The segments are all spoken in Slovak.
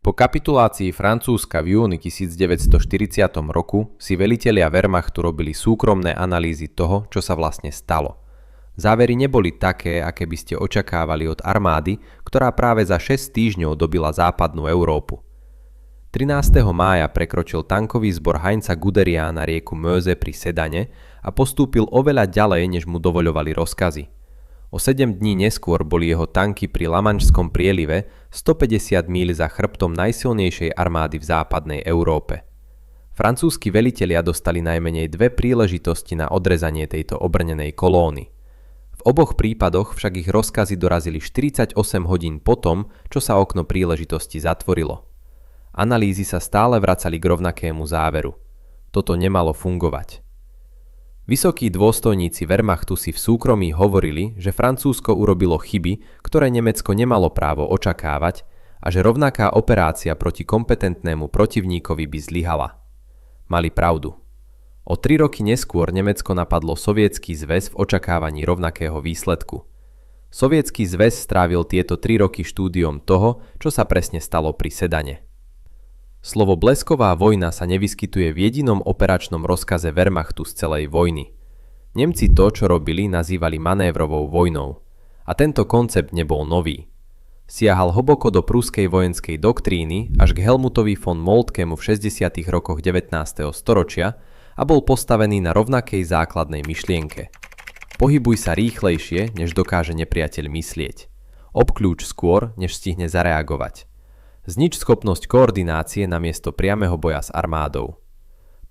Po kapitulácii Francúzska v júni 1940 roku si velitelia Wehrmachtu robili súkromné analýzy toho, čo sa vlastne stalo. Závery neboli také, aké by ste očakávali od armády, ktorá práve za 6 týždňov dobila západnú Európu. 13. mája prekročil tankový zbor Heinza Guderiana rieku Meuse pri Sedane a postúpil oveľa ďalej, než mu dovoľovali rozkazy. O 7 dní neskôr boli jeho tanky pri Lamanšskom prielive 150 míľ za chrbtom najsilnejšej armády v západnej Európe. Francúzski velitelia dostali najmenej 2 príležitosti na odrezanie tejto obrnenej kolóny. V oboch prípadoch však ich rozkazy dorazili 48 hodín potom, čo sa okno príležitosti zatvorilo. Analýzy sa stále vracali k rovnakému záveru. Toto nemalo fungovať. Vysokí dôstojníci Wehrmachtu si v súkromí hovorili, že Francúzsko urobilo chyby, ktoré Nemecko nemalo právo očakávať a že rovnaká operácia proti kompetentnému protivníkovi by zlyhala. Mali pravdu. O 3 roky neskôr Nemecko napadlo Sovietsky zväz v očakávaní rovnakého výsledku. Sovietsky zväz strávil tieto 3 roky štúdiom toho, čo sa presne stalo pri Sedane. Slovo blesková vojna sa nevyskytuje v jedinom operačnom rozkaze Wehrmachtu z celej vojny. Nemci to, čo robili, nazývali manévrovou vojnou. A tento koncept nebol nový. Siahal hlboko do pruskej vojenskej doktríny až k Helmutovi von Moltkemu v 60. rokoch 19. storočia a bol postavený na rovnakej základnej myšlienke. Pohybuj sa rýchlejšie, než dokáže nepriateľ myslieť. Obkľúč skôr, než stihne zareagovať. Znič schopnosť koordinácie namiesto priameho boja s armádou.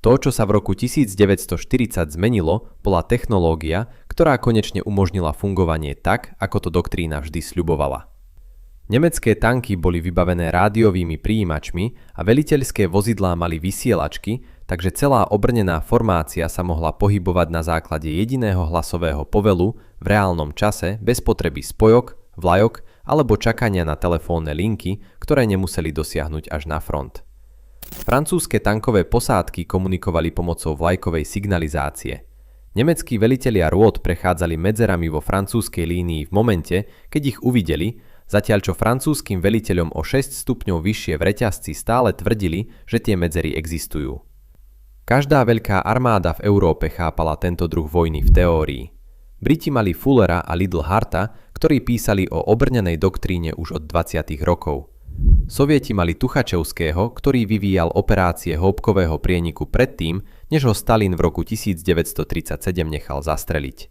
To, čo sa v roku 1940 zmenilo, bola technológia, ktorá konečne umožnila fungovanie tak, ako to doktrína vždy sľubovala. Nemecké tanky boli vybavené rádiovými prijímačmi a veliteľské vozidlá mali vysielačky, takže celá obrnená formácia sa mohla pohybovať na základe jediného hlasového povelu v reálnom čase bez potreby spojok, vlajok alebo čakania na telefónne linky, ktoré nemuseli dosiahnuť až na front. Francúzske tankové posádky komunikovali pomocou vlajkovej signalizácie. Nemeckí velitelia rôd prechádzali medzerami vo francúzskej línii v momente, keď ich uvideli, zatiaľ čo francúzskym veliteľom o 6 stupňov vyššie v reťazci stále tvrdili, že tie medzery existujú. Každá veľká armáda v Európe chápala tento druh vojny v teórii. Briti mali Fullera a Liddell Harta, ktorí písali o obrnenej doktríne už od 20. rokov. Sovieti mali Tuchačevského, ktorý vyvíjal operácie hĺbkového prieniku predtým, než ho Stalin v roku 1937 nechal zastreliť.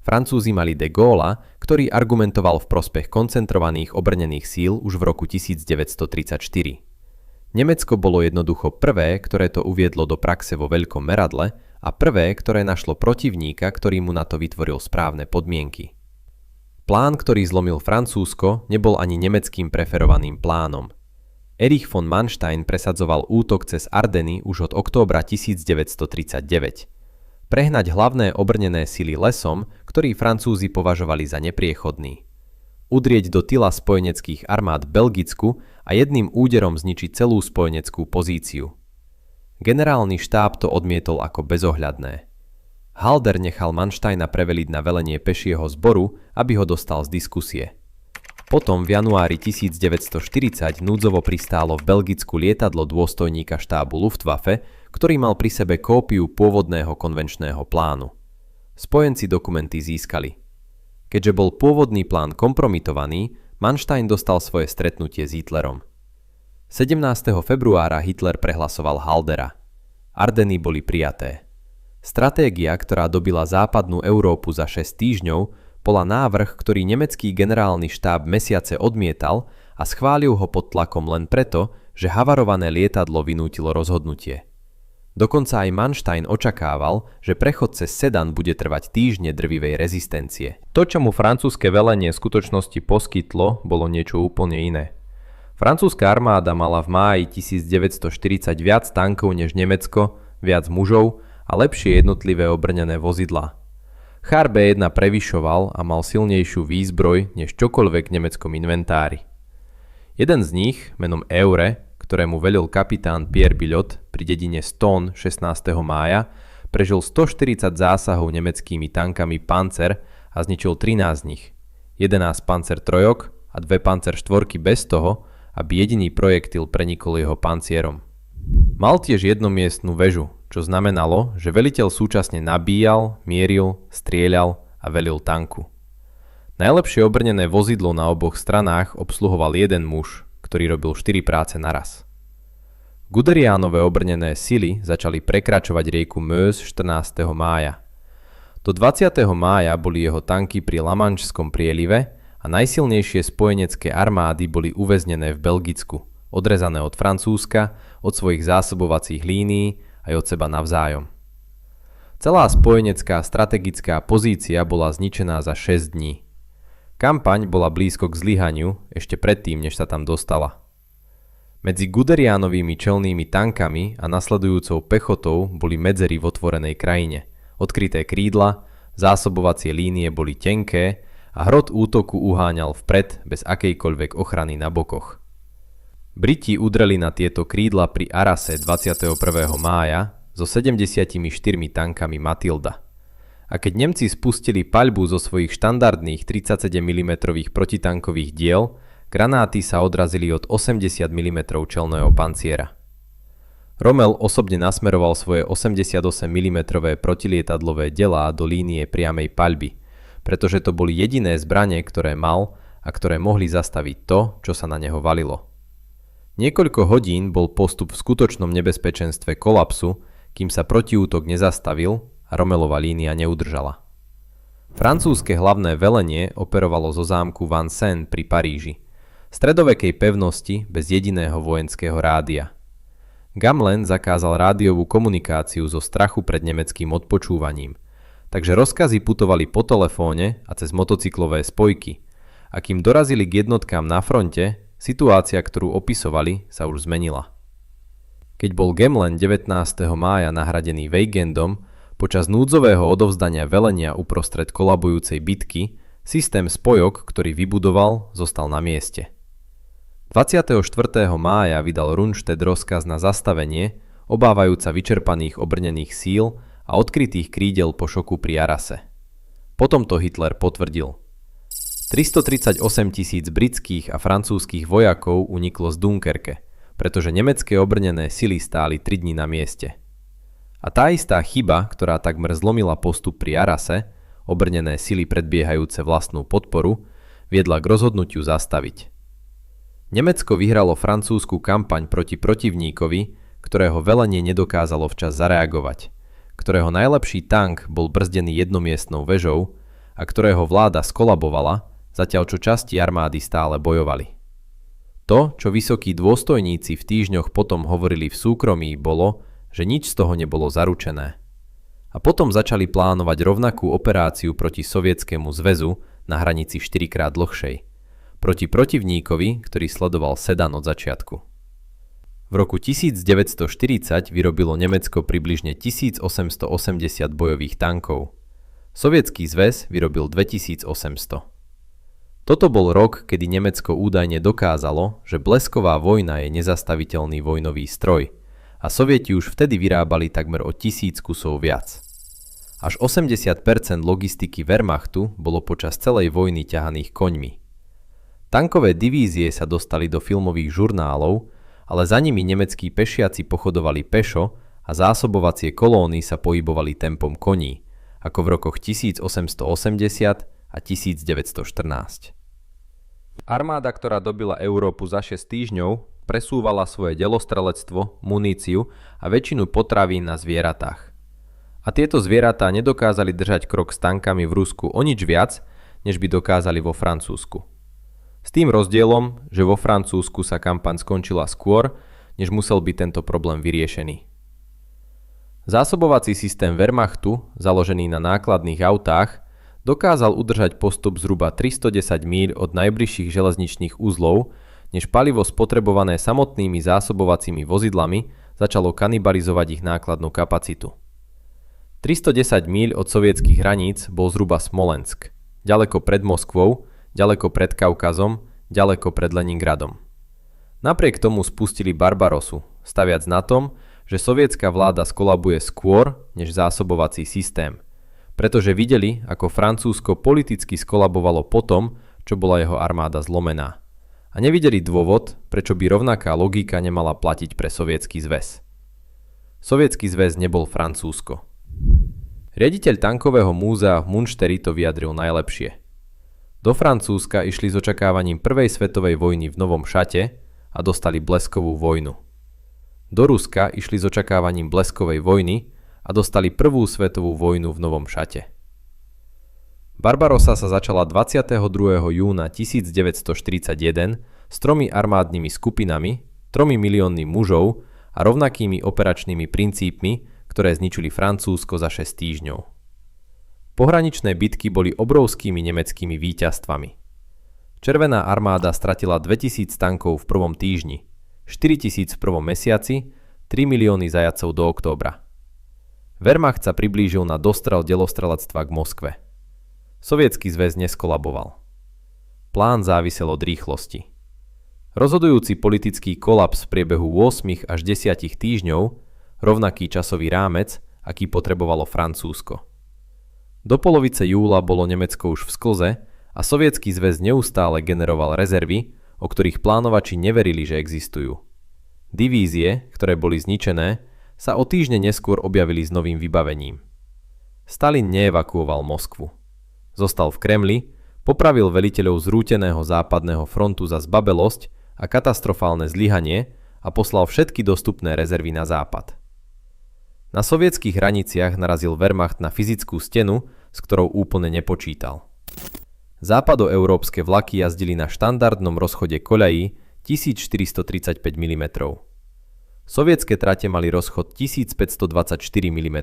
Francúzi mali de Gaulle'a, ktorý argumentoval v prospech koncentrovaných obrnených síl už v roku 1934. Nemecko bolo jednoducho prvé, ktoré to uviedlo do praxe vo veľkom meradle, a prvé, ktoré našlo protivníka, ktorý mu na to vytvoril správne podmienky. Plán, ktorý zlomil Francúzsko, nebol ani nemeckým preferovaným plánom. Erich von Manstein presadzoval útok cez Ardeny už od októbra 1939. Prehnať hlavné obrnené sily lesom, ktorý Francúzi považovali za nepriechodný. Udrieť do tyla spojeneckých armád v Belgicku a jedným úderom zničiť celú spojeneckú pozíciu. Generálny štáb to odmietol ako bezohľadné. Halder nechal Mansteina preveliť na velenie pešieho zboru, aby ho dostal z diskusie. Potom v januári 1940 núdzovo pristálo v Belgicku lietadlo dôstojníka štábu Luftwaffe, ktorý mal pri sebe kópiu pôvodného konvenčného plánu. Spojenci dokumenty získali. Keďže bol pôvodný plán kompromitovaný, Manstein dostal svoje stretnutie s Hitlerom. 17. februára Hitler prehlasoval Haldera. Ardeny boli prijaté. Stratégia, ktorá dobila západnú Európu za 6 týždňov, bola návrh, ktorý nemecký generálny štáb mesiace odmietal a schválil ho pod tlakom len preto, že havarované lietadlo vynútilo rozhodnutie. Dokonca aj Manstein očakával, že prechod cez Sedan bude trvať týždne drvivej rezistencie. To, čo mu francúzske velenie v skutočnosti poskytlo, bolo niečo úplne iné. Francúzska armáda mala v máji 1940 viac tankov než Nemecko, viac mužov a lepšie jednotlivé obrnené vozidlá. Char B1 prevyšoval a mal silnejšiu výzbroj než čokoľvek v nemeckom inventári. Jeden z nich, menom Eure, ktorému velil kapitán Pierre Billot pri dedine Ston 16. mája, prežil 140 zásahov nemeckými tankami Panzer a zničil 13 z nich. 11 Panzer trojok a 2 Panzer štvorky bez toho, aby jediný projektil prenikol jeho pancierom. Mal tiež jednomiestnu väžu, čo znamenalo, že veliteľ súčasne nabíjal, mieril, strieľal a velil tanku. Najlepšie obrnené vozidlo na oboch stranách obsluhoval jeden muž, ktorý robil 4 práce naraz. Guderiánove obrnené sily začali prekračovať rieku Meuse 14. mája. Do 20. mája boli jeho tanky pri Lamanšskom prielive a najsilnejšie spojenecké armády boli uväznené v Belgicku, odrezané od Francúzska, od svojich zásobovacích línií aj od seba navzájom. Celá spojenecká strategická pozícia bola zničená za 6 dní. Kampaň bola blízko k zlyhaniu ešte predtým, než sa tam dostala. Medzi Guderiánovými čelnými tankami a nasledujúcou pechotou boli medzery v otvorenej krajine, odkryté krídla, zásobovacie línie boli tenké a hrot útoku uháňal vpred bez akejkoľvek ochrany na bokoch. Briti udreli na tieto krídla pri Arrase 21. mája so 74 tankami Matilda. A keď Nemci spustili paľbu zo svojich štandardných 37 mm protitankových diel, granáty sa odrazili od 80 mm čelného panciera. Rommel osobne nasmeroval svoje 88 mm protilietadlové delá do línie priamej paľby, pretože to boli jediné zbrane, ktoré mal a ktoré mohli zastaviť to, čo sa na neho valilo. Niekoľko hodín bol postup v skutočnom nebezpečenstve kolapsu, kým sa protiútok nezastavil a Rommelova línia neudržala. Francúzske hlavné velenie operovalo zo zámku Vincennes pri Paríži, stredovekej pevnosti bez jediného vojenského rádia. Gamelin zakázal rádiovú komunikáciu zo strachu pred nemeckým odpočúvaním, takže rozkazy putovali po telefóne a cez motocyklové spojky, a kým dorazili k jednotkám na fronte, situácia, ktorú opisovali, sa už zmenila. Keď bol Gamelin 19. mája nahradený Weigendom, počas núdzového odovzdania velenia uprostred kolabujúcej bitky, systém spojok, ktorý vybudoval, zostal na mieste. 24. mája vydal Rundstedt rozkaz na zastavenie, obávajúca vyčerpaných obrnených síl a odkrytých krídel po šoku pri Arrase. Potom to Hitler potvrdil. 338 000 britských a francúzskych vojakov uniklo z Dunkerke, pretože nemecké obrnené sily stáli 3 dni na mieste. A tá istá chyba, ktorá takmer zlomila postup pri Arrase, obrnené sily predbiehajúce vlastnú podporu, viedla k rozhodnutiu zastaviť. Nemecko vyhralo francúzsku kampaň proti protivníkovi, ktorého velenie nedokázalo včas zareagovať, ktorého najlepší tank bol brzdený jednomiestnou väžou a ktorého vláda skolabovala, zatiaľ čo časti armády stále bojovali. To, čo vysokí dôstojníci v týždňoch potom hovorili v súkromí, bolo, že nič z toho nebolo zaručené. A potom začali plánovať rovnakú operáciu proti Sovietskému zväzu na hranici 4-krát dlhšej. Proti protivníkovi, ktorý sledoval Sedan od začiatku. V roku 1940 vyrobilo Nemecko približne 1880 bojových tankov. Sovietsky zväz vyrobil 2800. Toto bol rok, kedy Nemecko údajne dokázalo, že blesková vojna je nezastaviteľný vojnový stroj, a Sovieti už vtedy vyrábali takmer o 1000 kusov viac. Až 80% logistiky Wehrmachtu bolo počas celej vojny ťahaných koňmi. Tankové divízie sa dostali do filmových žurnálov, ale za nimi nemeckí pešiaci pochodovali pešo a zásobovacie kolóny sa pohybovali tempom koní, ako v rokoch 1880 a 1914. Armáda, ktorá dobila Európu za 6 týždňov, presúvala svoje delostrelectvo, muníciu a väčšinu potravín na zvieratách. A tieto zvieratá nedokázali držať krok s tankami v Rusku o nič viac, než by dokázali vo Francúzsku. S tým rozdielom, že vo Francúzsku sa kampaň skončila skôr, než musel byť tento problém vyriešený. Zásobovací systém Wehrmachtu, založený na nákladných autách, dokázal udržať postup zhruba 310 míľ od najbližších železničných uzlov, než palivo spotrebované samotnými zásobovacími vozidlami začalo kanibalizovať ich nákladnú kapacitu. 310 míľ od sovietských hraníc bol zhruba Smolensk, ďaleko pred Moskvou, ďaleko pred Kaukazom, ďaleko pred Leningradom. Napriek tomu spustili Barbarosu, staviac na tom, že sovietská vláda skolabuje skôr než zásobovací systém, pretože videli, ako Francúzsko politicky skolabovalo po tom, čo bola jeho armáda zlomená. a nevideli dôvod, prečo by rovnaká logika nemala platiť pre Sovietsky zväz. Sovietsky zväz nebol Francúzsko. Riaditeľ tankového múzea v Munšteri to vyjadril najlepšie. Do Francúzska išli s očakávaním prvej svetovej vojny v Novom Šate a dostali bleskovú vojnu. Do Ruska išli s očakávaním bleskovej vojny a dostali prvú svetovú vojnu v Novom Šate. Barbarossa sa začala 22. júna 1941 s 3 armádnymi skupinami, 3 miliónmi mužov a rovnakými operačnými princípmi, ktoré zničili Francúzsko za 6 týždňov. Pohraničné bitky boli obrovskými nemeckými víťazstvami. Červená armáda stratila 2000 tankov v prvom týždni, 4000 v prvom mesiaci, 3 milióny zajatcov do októbra. Wehrmacht sa priblížil na dostrel delostrelectva k Moskve. Sovietsky zväz neskolaboval. Plán závisel od rýchlosti. Rozhodujúci politický kolaps v priebehu 8 až 10 týždňov, rovnaký časový rámec, aký potrebovalo Francúzsko. Do polovice júla bolo Nemecko už v sklze a Sovietsky zväz neustále generoval rezervy, o ktorých plánovači neverili, že existujú. Divízie, ktoré boli zničené, sa o týždne neskôr objavili s novým vybavením. Stalin neevakuoval Moskvu. Zostal v Kremli, popravil veliteľov zrúteného západného frontu za zbabelosť a katastrofálne zlyhanie a poslal všetky dostupné rezervy na západ. Na sovietských hraniciach narazil Wehrmacht na fyzickú stenu, s ktorou úplne nepočítal. Západoeurópske vlaky jazdili na štandardnom rozchode koľají 1435 mm. Sovietske trate mali rozchod 1524 mm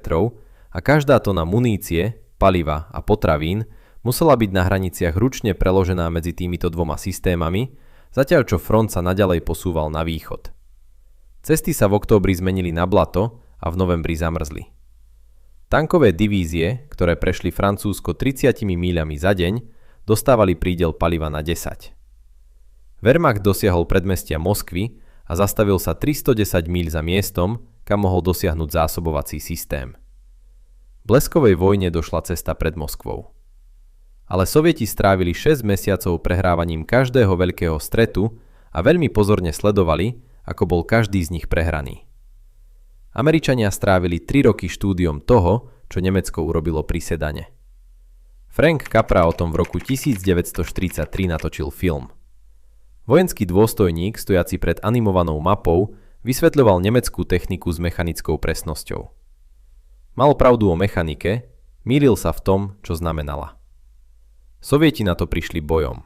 a každá tona munície, paliva a potravín musela byť na hraniciach ručne preložená medzi týmito dvoma systémami, zatiaľ čo front sa naďalej posúval na východ. Cesty sa v októbri zmenili na blato a v novembri zamrzli. Tankové divízie, ktoré prešli Francúzsko 30 míľami za deň, dostávali prídel paliva na 10. Wehrmacht dosiahol predmestia Moskvy a zastavil sa 310 míľ za miestom, kam mohol dosiahnuť zásobovací systém. Bleskovej vojne došla cesta pred Moskvou. Ale Sovieti strávili 6 mesiacov prehrávaním každého veľkého stretu a veľmi pozorne sledovali, ako bol každý z nich prehraný. Američania strávili 3 roky štúdiom toho, čo Nemecko urobilo pri Sedane. Frank Capra o tom v roku 1943 natočil film. Vojenský dôstojník, stojaci pred animovanou mapou, vysvetľoval nemeckú techniku s mechanickou presnosťou. Mal pravdu o mechanike, mýlil sa v tom, čo znamenala. Sovieti na to prišli bojom.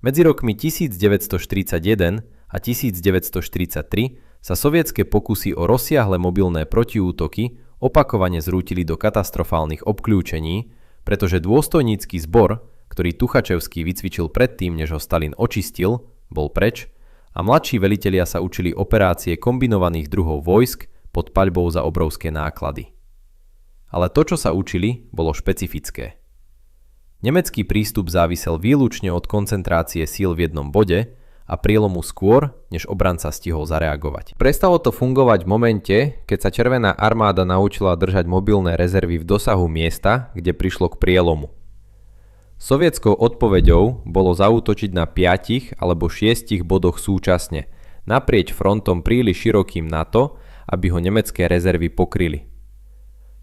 Medzi rokmi 1941 a 1943 sa sovietske pokusy o rozsiahle mobilné protiútoky opakovane zrútili do katastrofálnych obkľúčení, pretože dôstojnícky zbor, ktorý Tuchačevský vycvičil predtým, než ho Stalin očistil, bol preč a mladší velitelia sa učili operácie kombinovaných druhov vojsk pod paľbou za obrovské náklady. Ale to, čo sa učili, bolo špecifické. Nemecký prístup závisel výlučne od koncentrácie síl v jednom bode a prielomu skôr, než obranca stihol zareagovať. Prestalo to fungovať v momente, keď sa Červená armáda naučila držať mobilné rezervy v dosahu miesta, kde prišlo k prielomu. Sovietskou odpoveďou bolo zaútočiť na 5 alebo 6 bodoch súčasne, naprieč frontom príliš širokým na to, aby ho nemecké rezervy pokryli.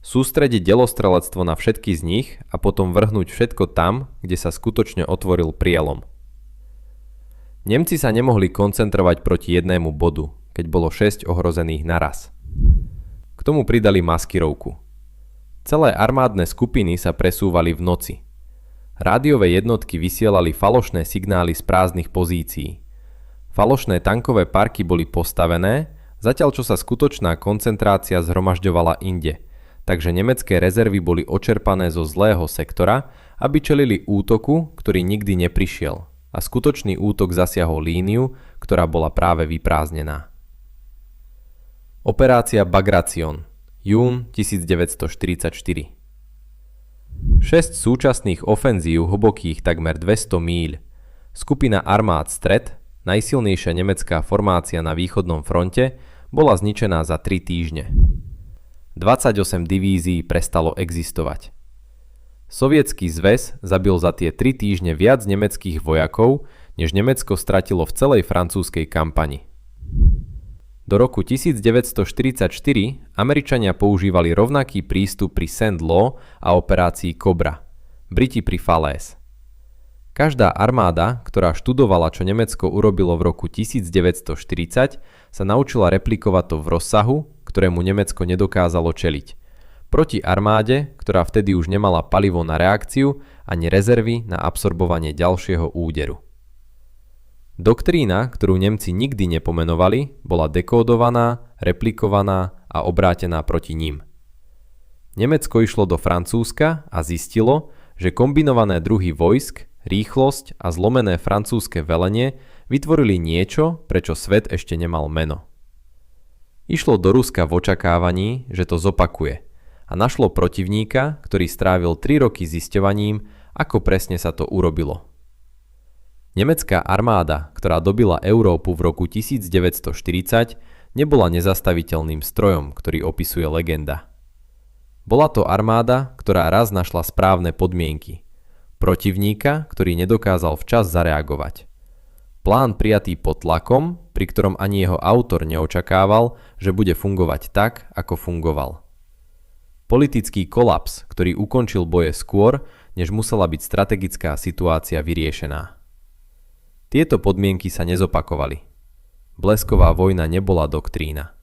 Sústrediť delostrelectvo na všetky z nich a potom vrhnúť všetko tam, kde sa skutočne otvoril prielom. Nemci sa nemohli koncentrovať proti jednému bodu, keď bolo 6 ohrozených naraz. K tomu pridali maskirovku. Celé armádne skupiny sa presúvali v noci. Rádiové jednotky vysielali falošné signály z prázdnych pozícií. Falošné tankové parky boli postavené, zatiaľ čo sa skutočná koncentrácia zhromažďovala inde, takže nemecké rezervy boli očerpané zo zlého sektora, aby čelili útoku, ktorý nikdy neprišiel, a skutočný útok zasiahol líniu, ktorá bola práve vyprázdnená. Operácia Bagration, jún 1944. 6 súčasných ofenzív hlbokých takmer 200 míľ, skupina armád Stred, najsilnejšia nemecká formácia na východnom fronte, bola zničená za 3 týždne. 28 divízií prestalo existovať. Sovietsky zväz zabil za tie 3 týždne viac nemeckých vojakov, než Nemecko stratilo v celej francúzskej kampani. Do roku 1944 Američania používali rovnaký prístup pri Saint-Lô a operácii Cobra, Briti pri Falaise. Každá armáda, ktorá študovala, čo Nemecko urobilo v roku 1940, sa naučila replikovať to v rozsahu, ktorému Nemecko nedokázalo čeliť. Proti armáde, ktorá vtedy už nemala palivo na reakciu ani rezervy na absorbovanie ďalšieho úderu. Doktrína, ktorú Nemci nikdy nepomenovali, bola dekódovaná, replikovaná a obrátená proti ním. Nemecko išlo do Francúzska a zistilo, že kombinované druhy vojsk, rýchlosť a zlomené francúzske velenie vytvorili niečo, prečo svet ešte nemal meno. Išlo do Ruska v očakávaní, že to zopakuje a našlo protivníka, ktorý strávil 3 roky zisťovaním, ako presne sa to urobilo. Nemecká armáda, ktorá dobila Európu v roku 1940, nebola nezastaviteľným strojom, ktorý opisuje legenda. Bola to armáda, ktorá raz našla správne podmienky. Protivníka, ktorý nedokázal včas zareagovať. Plán prijatý pod tlakom, pri ktorom ani jeho autor neočakával, že bude fungovať tak, ako fungoval. Politický kolaps, ktorý ukončil boje skôr, než musela byť strategická situácia vyriešená. Tieto podmienky sa nezopakovali. Blesková vojna nebola doktrína.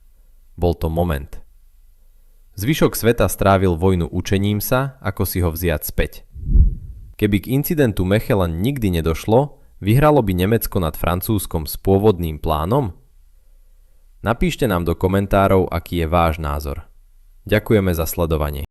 Bol to moment. Zvyšok sveta strávil vojnu učením sa, ako si ho vziať späť. Keby k incidentu Mechelen nikdy nedošlo, vyhralo by Nemecko nad Francúzskom s pôvodným plánom? Napíšte nám do komentárov, aký je váš názor. Ďakujeme za sledovanie.